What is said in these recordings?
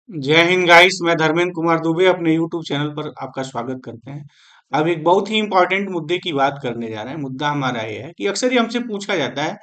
जय हिंद गाइस। मैं धर्मेंद्र कुमार दुबे अपने यूट्यूब चैनल पर आपका स्वागत करते हैं। अब एक बहुत ही इंपॉर्टेंट मुद्दे की बात करने जा रहे हैं। मुद्दा हमारा ये है कि अक्सर ही हमसे पूछा जाता है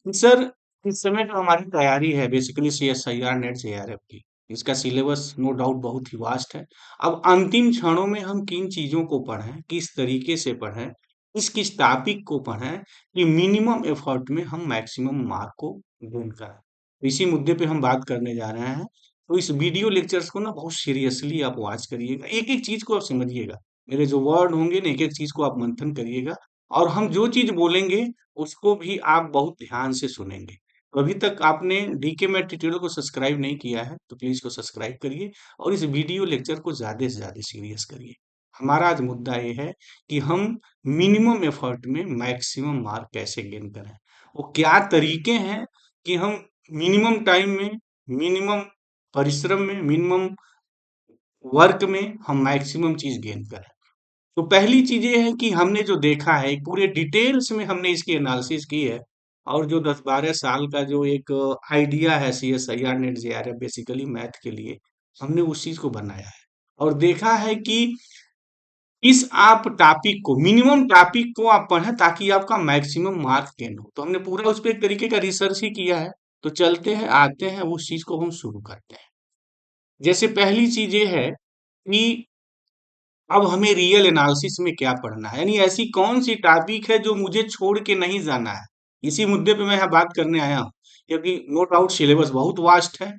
कि सर, इस समय जो हमारी तैयारी है बेसिकली CSIR नेट JRF की, इसका सिलेबस नो डाउट बहुत ही वास्ट है। अब अंतिम क्षणों में हम किन चीजों को पढ़ें, किस तरीके से पढ़ें, किस किस टॉपिक को पढ़ें कि मिनिमम एफर्ट में हम मैक्सिमम मार्क को गेन करें। इसी मुद्दे पे हम बात करने जा रहे हैं। तो इस वीडियो लेक्चर्स को ना बहुत सीरियसली आप वॉच करिएगा, एक एक चीज को आप समझिएगा। मेरे जो वर्ड होंगे ना, एक एक चीज को आप मंथन करिएगा। और हम जो चीज बोलेंगे उसको भी आप बहुत ध्यान से सुनेंगे। तो अभी तक आपने डीके मैथ ट्यूटोरियल को सब्सक्राइब नहीं किया है तो प्लीज को सब्सक्राइब करिए और इस वीडियो लेक्चर को ज्यादा से ज्यादा सीरियस करिए। हमारा आज मुद्दा ये है कि हम मिनिमम एफर्ट में मैक्सिमम मार्क कैसे गेन करें। वो क्या तरीके हैं कि हम मिनिमम टाइम में, मिनिमम परिश्रम में, मिनिमम वर्क में हम मैक्सिमम चीज गेन करें। तो पहली चीज ये है कि हमने जो देखा है पूरे डिटेल्स में हमने इसकी एनालिसिस की है। और जो 10-12 साल का जो एक आइडिया है CSIR net JRF basically math के लिए, हमने उस चीज को बनाया है और देखा है कि इस आप टॉपिक को, मिनिमम टॉपिक को आप पढ़ें ताकि आपका मैक्सिमम मार्क गेन हो। तो हमने पूरा उस पर एक तरीके का रिसर्च ही किया है। तो चलते हैं, आते हैं, उस चीज को हम शुरू करते हैं। जैसे पहली चीज ये है कि अब हमें रियल एनालिसिस में क्या पढ़ना है, यानी ऐसी कौन सी टॉपिक है जो मुझे छोड़ के नहीं जाना है। इसी मुद्दे पे मैं यहाँ बात करने आया हूँ, क्योंकि नो डाउट सिलेबस बहुत वास्ट है।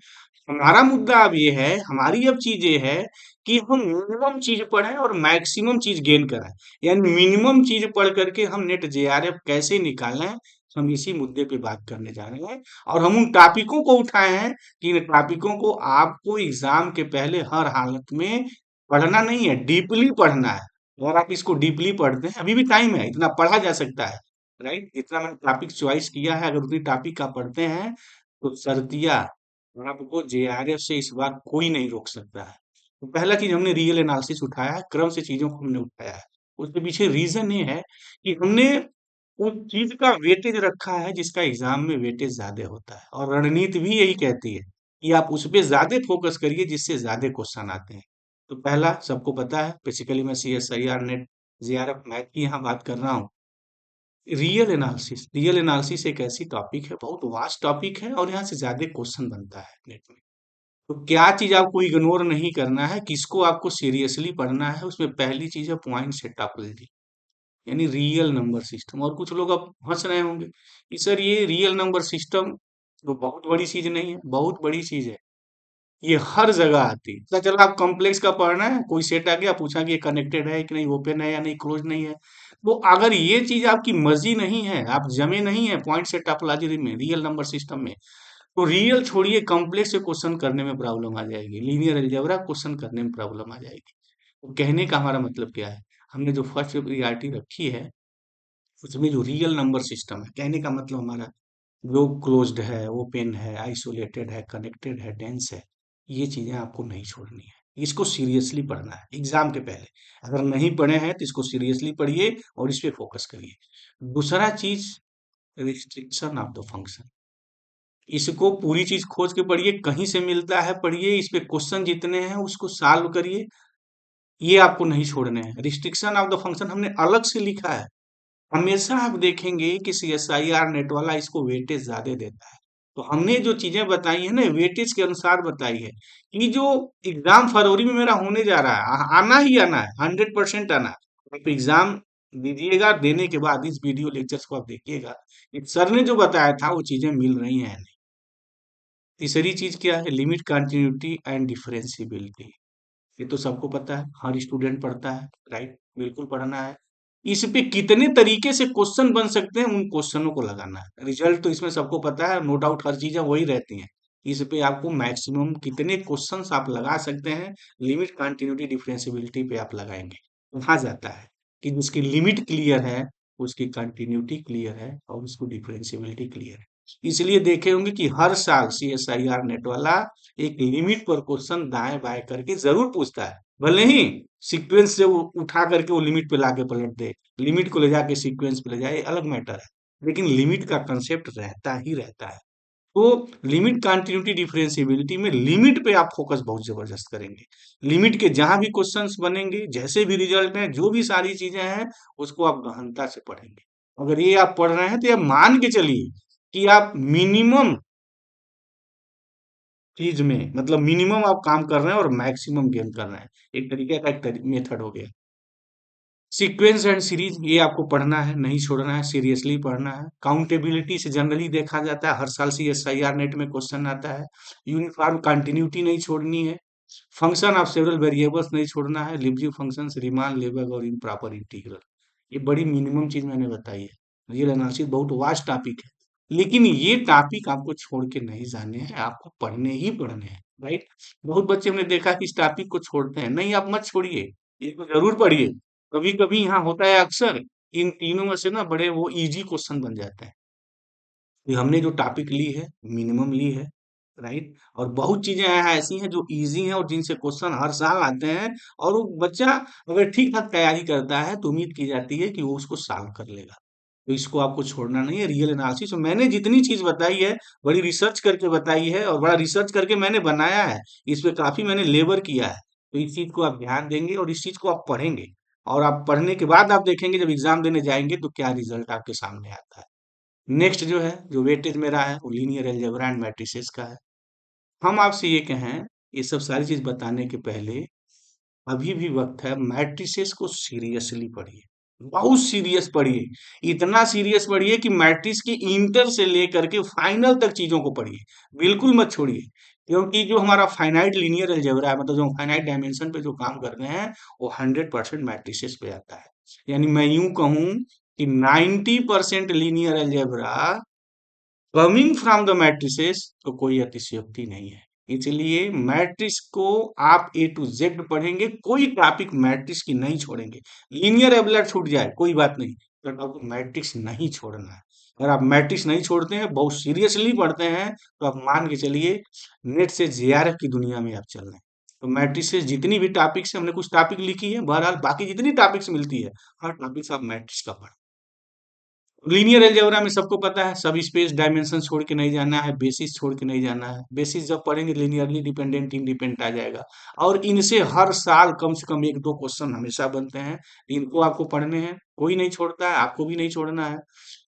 हमारा मुद्दा अब ये है, हमारी अब चीज ये है कि हम मिनिमम चीज पढ़ें और मैक्सिमम चीज गेन करें। यानी मिनिमम चीज पढ़ करके हम नेट JRF कैसे निकालें, हम इसी मुद्दे पे बात करने जा रहे हैं। और हम उन टॉपिकों को उठाए हैं कि इन टॉपिकों को आपको एग्जाम के पहले हर हालत में पढ़ना नहीं है, डीपली पढ़ना है। अगर आप इसको डीपली पढ़ते हैं, अभी भी टाइम है, इतना पढ़ा जा सकता है। राइट, जितना मैंने टॉपिक चॉइस किया है, अगर उतनी टॉपिक आप पढ़ते हैं तो सर्दिया आपको JRF से इस बार कोई नहीं रोक सकता है। तो पहला चीज हमने रियल एनालिसिस उठाया है, क्रम से चीजों को हमने उठाया है। उसके पीछे रीजन ये है कि हमने उस चीज का वेटेज रखा है जिसका एग्जाम में वेटेज ज्यादा होता है, और रणनीति भी यही कहती है कि आप उस पे ज्यादा फोकस करिए जिससे ज्यादा क्वेश्चन आते हैं। तो पहला सबको पता है, बेसिकली मैं CSIR नेट JRF मैथ की यहाँ बात कर रहा हूँ। रियल एनालिसिस, रियल एनालिसिस एक ऐसी टॉपिक है, बहुत वास्ट टॉपिक है और यहाँ से ज्यादा क्वेश्चन बनता है नेट में। तो क्या चीज आपको इग्नोर नहीं करना है, किसको आपको सीरियसली पढ़ना है, उसमें पहली चीज है पॉइंट सेटअपॉलॉजी, यानी रियल नंबर सिस्टम। और कुछ लोग अब हंस रहे होंगे कि सर ये रियल नंबर सिस्टम तो बहुत बड़ी चीज नहीं है। बहुत बड़ी चीज है, ये हर जगह आती है। पता चला आप कॉम्प्लेक्स का पढ़ना है, कोई सेट आ गया, पूछा कि ये कनेक्टेड है कि नहीं, ओपन है या नहीं, क्लोज नहीं है। वो अगर ये चीज आपकी मर्जी नहीं है, आप जमे नहीं है पॉइंट सेट टोपोलॉजी में, रियल नंबर सिस्टम में, तो रियल छोड़िए, कॉम्प्लेक्स से क्वेश्चन करने में प्रॉब्लम आ जाएगी, लीनियर अलजेब्रा क्वेश्चन करने में प्रॉब्लम आ जाएगी। तो कहने का हमारा मतलब क्या है, हमने जो फर्स्ट प्रियॉरिटी रखी है उसमें जो रियल नंबर सिस्टम है, कहने का मतलब हमारा जो क्लोज्ड है, ओपन है, आइसोलेटेड है, कनेक्टेड है, डेंस है, ये चीजें आपको नहीं छोड़नी है। इसको सीरियसली पढ़ना है एग्जाम के पहले। अगर नहीं पढ़े हैं तो इसको सीरियसली पढ़िए और इस पे फोकस करिए। दूसरा चीज, रिस्ट्रिक्शन ऑफ द फंक्शन। इसको पूरी चीज खोज के पढ़िए, कहीं से मिलता है पढ़िए, इस पे क्वेश्चन जितने हैं उसको सॉल्व करिए। ये आपको नहीं छोड़ने हैं। रिस्ट्रिक्शन ऑफ द फंक्शन हमने अलग से लिखा है। हमेशा आप देखेंगे कि CSIR नेट वाला इसको वेटेज ज्यादा देता है। तो हमने जो चीजें बताई है ना, वेटेज के अनुसार बताई है कि जो एग्जाम फरवरी में मेरा होने जा रहा है, आना ही आना है, 100% आना है। आप एग्जाम दीजिएगा, देने के बाद इस वीडियो लेक्चर्स को आप देखिएगा कि सर ने जो बताया था वो चीजें मिल रही हैं या नहीं। तीसरी चीज क्या है, लिमिट कंटिन्यूटी एंड डिफरेंशियबिलिटी। ये तो सबको पता है, हर स्टूडेंट पढ़ता है। राइट, बिल्कुल पढ़ना है। इस पे कितने तरीके से क्वेश्चन बन सकते हैं, उन क्वेश्चनों को लगाना है। रिजल्ट तो इसमें सबको पता है, नो डाउट हर चीजें वही रहती हैं। इस पे आपको मैक्सिमम कितने क्वेश्चंस आप लगा सकते हैं, लिमिट कंटिन्यूटी डिफरेंशियबिलिटी पे आप लगाएंगे। कहा जाता है कि जिसकी लिमिट क्लियर है उसकी कंटिन्यूटी क्लियर है और उसको डिफरेंशियबिलिटी क्लियर है। इसलिए देखे होंगे कि हर साल CSIR नेट वाला एक लिमिट पर क्वेश्चन दाएं बाएं करके जरूर पूछता है। भले ही सीक्वेंस से वो उठा करके वो लिमिट पे लाके पलट दे, लिमिट को ले जाके सीक्वेंस पे ले जाए, ये अलग मैटर है, लेकिन लिमिट का कंसेप्ट रहता ही रहता है। तो लिमिट कंटिन्यूटी डिफरेंशिएबिलिटी में लिमिट पे आप फोकस बहुत जबरदस्त करेंगे। लिमिट के जहां भी क्वेश्चंस बनेंगे, जैसे भी रिजल्ट हैं, जो भी सारी चीजें हैं, उसको आप गहनता से पढ़ेंगे। अगर ये आप पढ़ रहे हैं तो ये मान के चलिए कि आप मिनिमम चीज में, मतलब मिनिमम आप काम कर रहे हैं और मैक्सिमम गेन कर रहे हैं। एक तरीके का एक मेथड हो गया। सीक्वेंस एंड सीरीज ये आपको पढ़ना है, नहीं छोड़ना है, सीरियसली पढ़ना है। काउंटेबिलिटी से जनरली देखा जाता है, हर साल CSIR नेट में क्वेश्चन आता है। यूनिफॉर्म कंटिन्यूटी नहीं छोड़नी है। फंक्शन ऑफ सेवरल वेरिएबल्स नहीं छोड़ना है। लिब्रिव फंक्शंस, रीमान, लेबल और इम्प्रॉपर इंटीग्रल, ये बड़ी मिनिमम चीज मैंने बताई है। रियल एनालिसिस बहुत वास्ट टॉपिक है, लेकिन ये टॉपिक आपको छोड़ के नहीं जाने हैं, आपको पढ़ने ही पढ़ने हैं। राइट। बहुत बच्चे हमने देखा कि इस टॉपिक को छोड़ते हैं। नहीं, आप मत छोड़िए, इसको जरूर पढ़िए। कभी कभी यहाँ होता है अक्सर, इन तीनों में से ना बड़े वो इजी क्वेश्चन बन जाते हैं कि हमने जो टॉपिक ली है, मिनिमम ली है। राइट। और बहुत चीजें यहाँ ऐसी हैं जो इजी हैं और जिनसे क्वेश्चन हर साल आते हैं। और वो बच्चा अगर ठीक ठाक तैयारी करता है तो उम्मीद की जाती है कि वो उसको सॉल्व कर लेगा। तो इसको आपको छोड़ना नहीं है। रियल एनालिसिस मैंने जितनी चीज बताई है, बड़ी रिसर्च करके बताई है और बड़ा रिसर्च करके मैंने बनाया है। इस पे काफी मैंने लेबर किया है। तो इस चीज को आप ध्यान देंगे और इस चीज को आप पढ़ेंगे। और आप पढ़ने के बाद आप देखेंगे जब एग्जाम देने जाएंगे तो क्या रिजल्ट आपके सामने आता है। नेक्स्ट जो है, जो वेटेज मेरा है, वो लीनियर अलजेब्रा एंड मैट्रिसेस का है। हम आपसे ये कहें, ये सब सारी चीज बताने के पहले अभी भी वक्त है, मैट्रिसेस को सीरियसली पढ़िए। बहुत सीरियस पढ़िए। इतना सीरियस पढ़िए कि मैट्रिक्स की इंटर से लेकर के फाइनल तक चीजों को पढ़िए। बिल्कुल मत छोड़िए। क्योंकि जो हमारा फाइनाइट लीनियर अलजेब्रा है, मतलब जो फाइनाइट डायमेंशन पे जो काम करते हैं, वो 100% मैट्रिसेस पे आता है। यानी मैं यूं कहूं कि 90% linear algebra coming from the matrices तो कोई अतिशयोक्ति नहीं है। इसलिए मैट्रिक्स को आप A to Z पढ़ेंगे, कोई टॉपिक मैट्रिक्स की नहीं छोड़ेंगे। लीनियर एबलर छूट जाए कोई बात नहीं, पर आपको मैट्रिक्स नहीं छोड़ना है। अगर आप मैट्रिक्स नहीं छोड़ते हैं, बहुत सीरियसली पढ़ते हैं, तो आप मान के चलिए नेट से JRF की दुनिया में आप चल रहे हैं। तो मैट्रिक्स से जितनी भी टॉपिक्स हमने कुछ टॉपिक लिखी है, बहरहाल बाकी जितनी टॉपिक्स मिलती है, हर टॉपिक्स आप मैट्रिक्स का पढ़ें। लीनियर अलजेब्रा में सबको पता है, सब स्पेस डायमेंशन छोड़ के नहीं जाना है, बेसिस छोड़ के नहीं जाना है। बेसिस जब पढ़ेंगे लीनियरली डिपेंडेंट इंडिपेंडेंट आ जाएगा। और इनसे हर साल कम से कम एक दो क्वेश्चन हमेशा बनते हैं। इनको आपको पढ़ने हैं, कोई नहीं छोड़ता है, आपको भी नहीं छोड़ना है।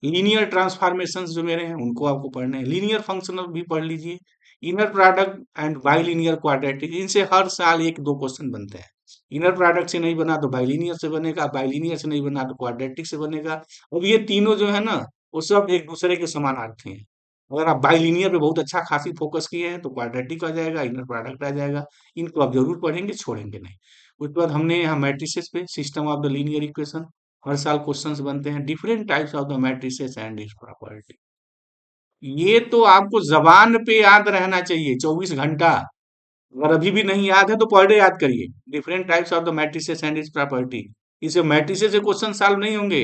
लीनियर ट्रांसफॉर्मेशन जो मेरे हैं उनको आपको पढ़ने हैं। लीनियर फंक्शनल भी पढ़ लीजिए। Inner product and bilinear quadratic, इनसे हर साल एक दो क्वेश्चन बनते हैं। इनर प्रोडक्ट से नहीं बना तो बाइलिनियर से बनेगा, बाइलिनियर से नहीं बना तो क्वाड्रेटिक से बनेगा। अब ये तीनों जो है ना, वो सब एक दूसरे के समानार्थी हैं। अगर आप बाइलिनियर पे बहुत अच्छा खासी फोकस किए हैं तो क्वाड्रेटिक आ जाएगा, इनर प्रोडक्ट आ जाएगा। इनको आप जरूर पढ़ेंगे, छोड़ेंगे नहीं। उसके बाद हमने यहाँ मैट्रिसेस पे system of the linear equation, हर साल क्वेश्चंस बनते हैं। Different types of the matrices and its property, ये तो आपको जबान पे याद रहना चाहिए 24 घंटा। अगर अभी भी नहीं याद है तो पर डे याद करिए। Different types of the matrices and its property. इसे मैट्रिसेस से क्वेश्चन सॉल्व नहीं होंगे,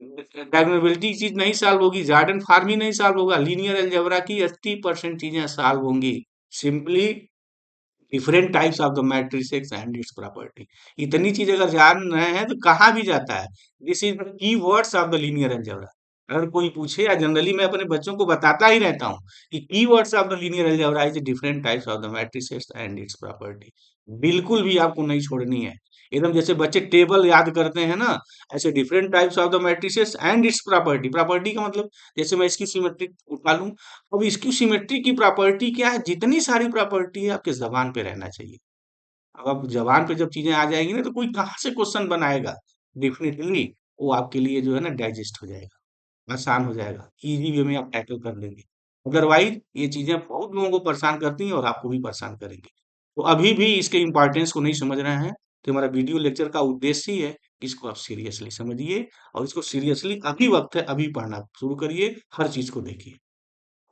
डायगोनबिलिटी की चीज नहीं सॉल्व होगी, जॉर्डन फार्मी नहीं सॉल्व होगा, लीनियर अलजेब्रा की 80% चीजें सॉल्व होंगी। Simply different types of the matrices and its property. इतनी चीज अगर जान रहे हैं तो कहाँ भी जाता है। This is the key words of the linear algebra. अगर कोई पूछे, या जनरली मैं अपने बच्चों को बताता ही रहता हूँ कि की words of the linear algebra is different types of the matrices and its property. बिल्कुल भी आपको नहीं छोड़नी है। एकदम जैसे बच्चे टेबल याद करते हैं ना, ऐसे different types of the matrices and its property. Property का मतलब, जैसे मैं इसकी सिमेट्रिक उठा लूं, अब इसकी सिमेट्री की प्रॉपर्टी क्या है, जितनी सारी प्रॉपर्टी है आपके जबान पे रहना चाहिए। अब आप जबान पे जब चीजें आ जाएंगी ना, तो कोई कहाँ से क्वेश्चन बनाएगा। डेफिनेटली वो आपके लिए जो है ना डाइजेस्ट हो जाएगा, आसान हो जाएगा, इजी वे में आप टैकल कर लेंगे। अदरवाइज ये चीजें बहुत लोगों को परेशान करती हैं और आपको भी परेशान करेंगे। तो अभी भी इसके इंपॉर्टेंस को नहीं समझ रहे हैं, तो हमारा वीडियो लेक्चर का उद्देश्य ही है कि इसको आप सीरियसली समझिए। और इसको सीरियसली अभी वक्त है, अभी पढ़ना शुरू करिए, हर चीज को देखिए।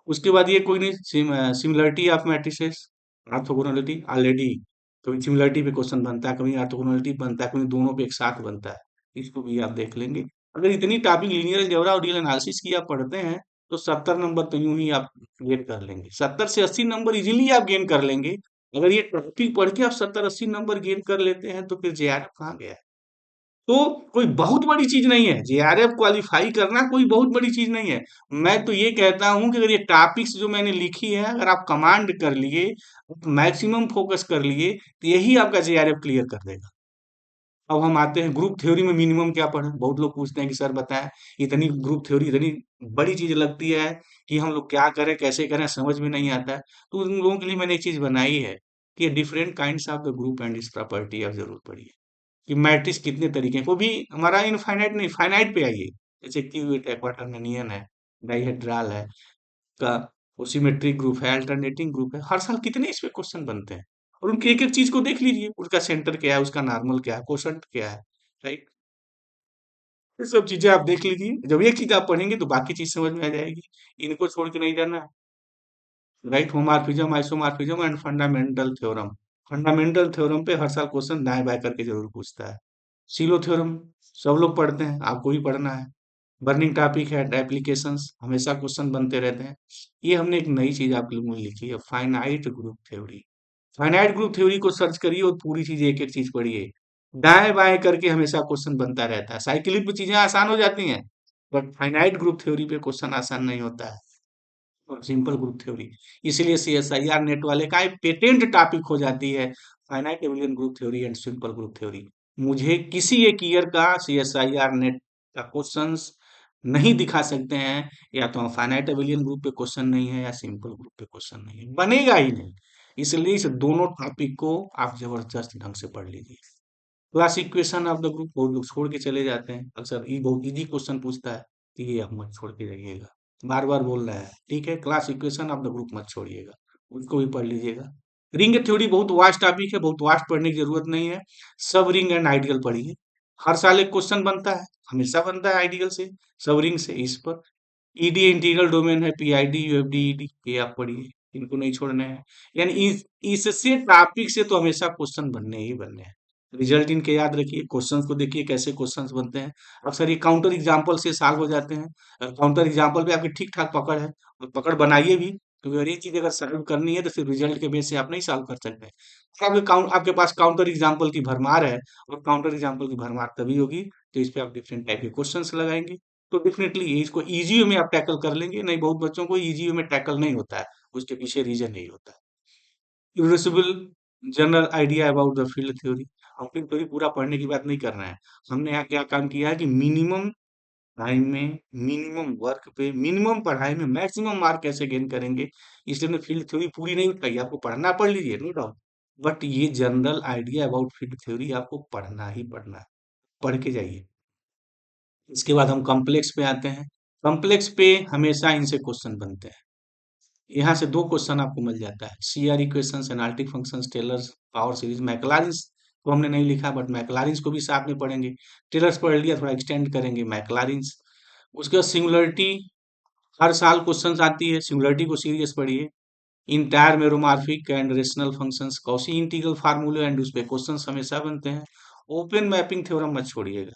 उसके बाद ये कोई नहीं, similarity of matrices, orthogonality already, कभी सिमिलरिटी पे क्वेश्चन बनता है, कभी ऑर्थोगोनैलिटी बनता है, कभी दोनों पे एक साथ बनता है। इसको भी आप देख लेंगे। अगर इतनी टॉपिक लीनियर अलजेब्रा और रियल एनालिसिस की आप पढ़ते हैं तो 70 नंबर तो यूं ही आप गेन कर लेंगे। 70 से 80 नंबर इजीली आप गेन कर लेंगे। अगर ये टॉपिक पढ़ के आप 70-80 नंबर गेन कर लेते हैं तो फिर JRF कहाँ गया। तो कोई बहुत बड़ी चीज नहीं है, जेआरएफ क्वालिफाई करना कोई बहुत बड़ी चीज नहीं है। मैं तो ये कहता हूं कि अगर ये टॉपिक्स जो मैंने लिखी है अगर आप कमांड कर लिए, मैक्सिमम फोकस कर लिए, तो यही आपका जेआरएफ क्लियर कर देगा। अब हम आते हैं ग्रुप थ्योरी में मिनिमम क्या पढ़े। बहुत लोग पूछते हैं कि सर बताएं, इतनी ग्रुप थ्योरी इतनी बड़ी चीज लगती है कि हम लोग क्या करें कैसे करें समझ में नहीं आता है। तो उन लोगों के लिए मैंने एक चीज बनाई है कि different kinds of the group and इस प्रॉपर्टी आप जरूर पढ़िए, कि मैट्रिक्स कितने तरीके हैं। वो भी हमारा इनफाइनाइट नहीं, फाइनाइट पे आइए। जैसे क्यूबिट है, क्वाटरनरियन है, डाइहेड्रल है, का वो सिमेट्रिक ग्रुप है, अल्टरनेटिंग ग्रुप है। हर साल कितने इस पे क्वेश्चन बनते हैं, और उनकी एक एक चीज को देख लीजिए, उसका सेंटर क्या है, उसका नॉर्मल क्या है, कोशंट क्या है, राइट। ये सब चीजें आप देख लीजिए, जब एक चीज आप पढ़ेंगे तो बाकी चीज समझ में आ जाएगी। इनको छोड़ के नहीं जाना है। Right, homomorphism, isomorphism and fundamental theorem. Fundamental theorem पे हर साल क्वेश्चन दाएं बाएं करके जरूर पूछता है। सीलो थ्योरम सब लोग पढ़ते हैं, आपको भी पढ़ना है। बर्निंग टॉपिक है, एप्लीकेशंस हमेशा क्वेश्चन बनते रहते हैं। ये हमने एक नई चीज आपके लिए लिखी है, finite group theory. Finite group theory को सर्च करिए और पूरी चीज एक एक चीज पढ़िए। दाएं बाएं करके हमेशा क्वेश्चन बनता रहता है। साइक्लिक पे चीजें आसान हो जाती हैं, बट फाइनाइट ग्रुप थ्योरी पे क्वेश्चन आसान नहीं होता है, और सिंपल ग्रुप थ्योरी। इसलिए सीएसआईआर नेट वाले का एक पेटेंट टॉपिक हो जाती है, finite abelian group theory and simple group theory. मुझे किसी एक ईयर का सीएसआईआर नेट का क्वेश्चंस नहीं दिखा सकते हैं, या तो फाइनाइट एबिलियन ग्रुप पे क्वेश्चन नहीं है या सिंपल ग्रुप पे क्वेश्चन नहीं है, बनेगा ही नहीं। इसलिए इस दोनों टॉपिक को आप जबरदस्त ढंग से पढ़ लीजिए। Class equation of the group बहुत लोग छोड़ के चले जाते हैं, अक्सर ये बहुत इजी क्वेश्चन पूछता है, तो ये आप मत छोड़ के जाइएगा। बार बार बोल रहा है, ठीक है, class equation of the group मत छोड़िएगा, उसको भी पढ़ लीजिएगा। रिंग थ्योरी बहुत वास्ट टॉपिक है, बहुत वास्ट पढ़ने की जरूरत नहीं है। सब रिंग एंड आइडियल पढ़िए। हर साल एक क्वेश्चन बनता है, हमेशा बनता है आइडियल से, सब रिंग से। इस पर ईडी इंटीग्रल डोमेन है, पीआईडी यूएफडी ईडी, ये आप पढ़िए, इनको नहीं छोड़ने हैं। यानी इससे टॉपिक से तो हमेशा क्वेश्चन बनने ही बनने हैं। रिजल्ट इनके याद रखिए, क्वेश्चंस को देखिए कैसे क्वेश्चंस बनते हैं। अक्सर ये काउंटर एग्जांपल से सॉल्व हो जाते हैं। काउंटर एग्जांपल पे आपकी ठीक ठाक पकड़ है, और पकड़ बनाइए भी, क्योंकि अगर ये चीज अगर सॉल्व करनी है तो सिर्फ रिजल्ट के बेस से आप नहीं सॉल्व कर सकते। आपके पास काउंटर एग्जांपल की भरमार है, और काउंटर एग्जांपल की भरमार तभी होगी तो इस पे आप डिफरेंट टाइप के क्वेश्चंस लगाएंगे। तो डेफिनेटली इसको इजी वे में आप टैकल कर लेंगे। नहीं, बहुत बच्चों को इजी वे में टैकल नहीं होता है, उसके पीछे रीजन यही होता है। Irreversible general idea about the field theory. हम फील्ड थ्योरी पूरा पढ़ने की बात नहीं कर रहे हैं। हमने यहाँ क्या काम किया है कि मिनिमम टाइम में, मिनिमम वर्क पे, मिनिमम पढ़ाई में मैक्सिमम मार्क कैसे गेन करेंगे। इसलिए हमने फील्ड थ्योरी पूरी नहीं बताई, आपको पढ़ना पढ़ लीजिए, नो डाउट। बट ये general idea about field theory आपको पढ़ना ही पढ़ना है, पढ़ के जाइए। इसके बाद हम कॉम्प्लेक्स पे आते हैं। कॉम्प्लेक्स पे हमेशा इनसे क्वेश्चन बनते हैं। यहाँ से दो क्वेश्चन आपको मिल जाता है, CR equations, analytic functions, Taylor's, power series, Maclaurin's को हमने नहीं लिखा, बट मैक्लारिन्स को भी साथ में पढ़ेंगे। टेलर्स पढ़ लिया, थोड़ा एक्सटेंड करेंगे मैक्लारिन्स। उसके बाद सिंगुलरिटी, हर साल क्वेश्चंस आती है, सिंगुलरिटी को सीरियस पढ़िए। Entire meromorphic and rational functions, Cauchy integral फार्मूले एंड उस पे क्वेश्चंस हमेशा बनते हैं। ओपन मैपिंग थ्योरम मत छोड़िएगा,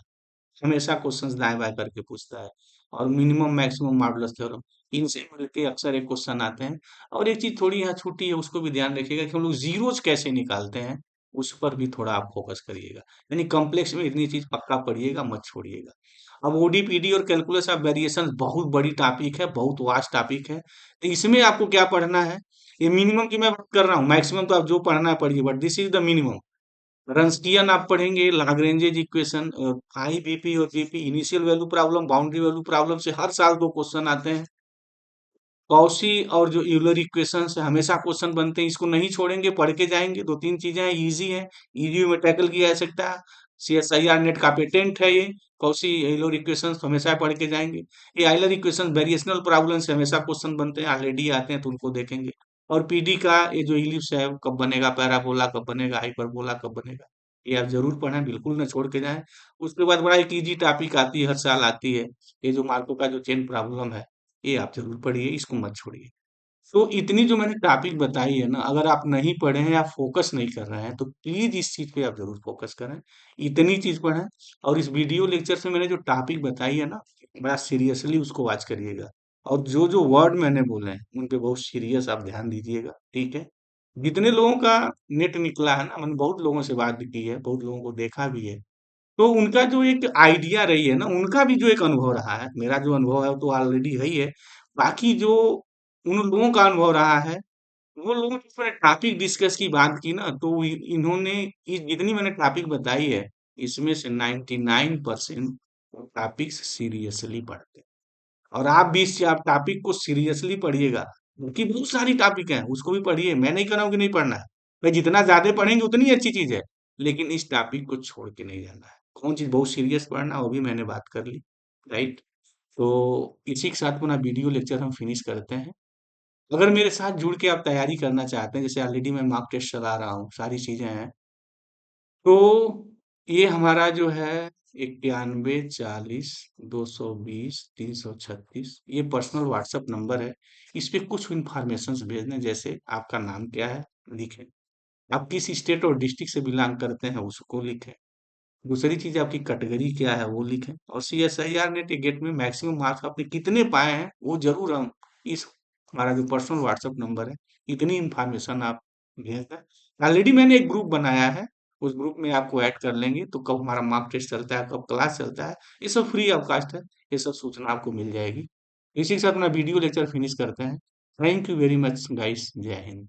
हमेशा क्वेश्चंस दाएं बाएं करके पूछता है। और मिनिमम मैक्सिमम मॉडुलस थ्योरम, इनसे मिलके अक्सर एक क्वेश्चन आते हैं। और एक चीज थोड़ी यहाँ छूटी है, उसको भी ध्यान रखिएगा कि हम लोग जीरोज कैसे निकालते हैं, उस पर भी थोड़ा आप फोकस करिएगा। यानी कॉम्प्लेक्स में इतनी चीज पक्का पढ़िएगा, मत छोड़िएगा। अब ओडीपीडी और कैलकुलस ऑफ वेरिएशन बहुत बड़ी टॉपिक है, बहुत वास्ट टॉपिक है। तो इसमें आपको क्या पढ़ना है, ये मिनिमम की मैं बात कर रहा हूँ, मैक्सिमम तो आप जो पढ़ना है पढ़िए, but this is the minimum. रंस्कियन आप पढ़ेंगे, लाग्रेंजेज इक्वेशन, आई बीपी और GP, initial value problem, boundary value problem से हर साल दो क्वेश्चन आते हैं। कौशी और जो यूलर इक्वेशन से हमेशा क्वेश्चन बनते हैं, इसको नहीं छोड़ेंगे, पढ़ के जाएंगे। दो तीन चीजें हैं, इजी है, इजी में टैकल किया जा सकता है। सीएसआईआर नेट का पेटेंट है ये। कौशी यूलर इक्वेशन हमेशा पढ़ के जाएंगे। ये आइलर इक्वेशन वेरिएशनल प्रॉब्लम से हमेशा क्वेश्चन बनते हैं, ऑलरेडी आते हैं, तो उनको देखेंगे। और पीडी का ये जो इलिप्स है वो कब बनेगा, पैराबोला कब बनेगा, हाइपरबोला कब बनेगा, ये आप जरूर पढ़ें, बिल्कुल ना छोड़ के जाएं। उसके बाद बड़ा एक इजी टॉपिक आती है, हर साल आती है, ये जो मार्को का जो चेन प्रॉब्लम है, ये आप जरूर पढ़िए, इसको मत छोड़िए। तो इतनी जो मैंने टॉपिक बताई है ना, अगर आप नहीं पढ़े हैं या फोकस नहीं कर रहे हैं, तो प्लीज इस चीज पे आप जरूर फोकस करें, इतनी चीज पढ़ें। और इस वीडियो लेक्चर से मैंने जो टॉपिक बताई है ना, बड़ा सीरियसली उसको वॉच करिएगा। और जो जो वर्ड मैंने बोले हैं उन पे बहुत सीरियस आप ध्यान दीजिएगा, ठीक है। जितने लोगों का नेट निकला है ना, मैंने बहुत लोगों से बात भी की है, बहुत लोगों को देखा भी है, तो उनका जो एक आइडिया रही है ना, उनका भी जो एक अनुभव रहा है, मेरा जो अनुभव है वो तो ऑलरेडी है ही है। बाकी जो उन लोगों का अनुभव रहा है, वो लोगों ने इसमें टॉपिक डिस्कस की बात की ना, तो इन्होंने जितनी मैंने टॉपिक बताई है, इसमें से 99% टॉपिक्स सीरियसली पढ़ते हैं। और आप भी इस आप टॉपिक को सीरियसली पढ़िएगा, क्योंकि बहुत सारी टॉपिक हैं, उसको भी पढ़िए। मैं नहीं कह रहा हूँ कि नहीं पढ़ना है, भाई जितना ज्यादा पढ़ेंगे उतनी अच्छी चीज है, लेकिन इस टॉपिक को छोड़ के नहीं जाना है। कौन चीज बहुत सीरियस पढ़ना, वो भी मैंने बात कर ली। राइट। तो इसी के साथ अपना वीडियो लेक्चर हम फिनिश करते हैं। अगर मेरे साथ जुड़ के आप तैयारी करना चाहते हैं, जैसे ऑलरेडी मैं मॉक टेस्ट चला रहा हूँ, सारी चीजें हैं, तो ये हमारा जो है 91 40 220 336, ये पर्सनल व्हाट्सएप नंबर है। इस पे कुछ इन्फॉर्मेशन भेजने, जैसे आपका नाम क्या है लिखें, आप किस स्टेट और डिस्ट्रिक्ट से बिलोंग करते हैं उसको लिखें, दूसरी चीज आपकी कैटेगरी क्या है वो लिखें, और CSIR नेट गेट में मैक्सिमम मार्क्स आपने कितने पाए हैं वो जरूर हम इस हमारा जो पर्सनल व्हाट्सएप नंबर है, इतनी इंफॉर्मेशन आप भेज दें। ऑलरेडी मैंने एक ग्रुप बनाया है, उस ग्रुप में आपको ऐड कर लेंगे, तो कब हमारा मॉक टेस्ट चलता है, कब क्लास चलता है, ये सब फ्री ऑफ कास्ट है, ये सब सूचना आपको मिल जाएगी। इसी के साथ अपना वीडियो लेक्चर फिनिश करते हैं। Thank you very much guys, जय हिंद।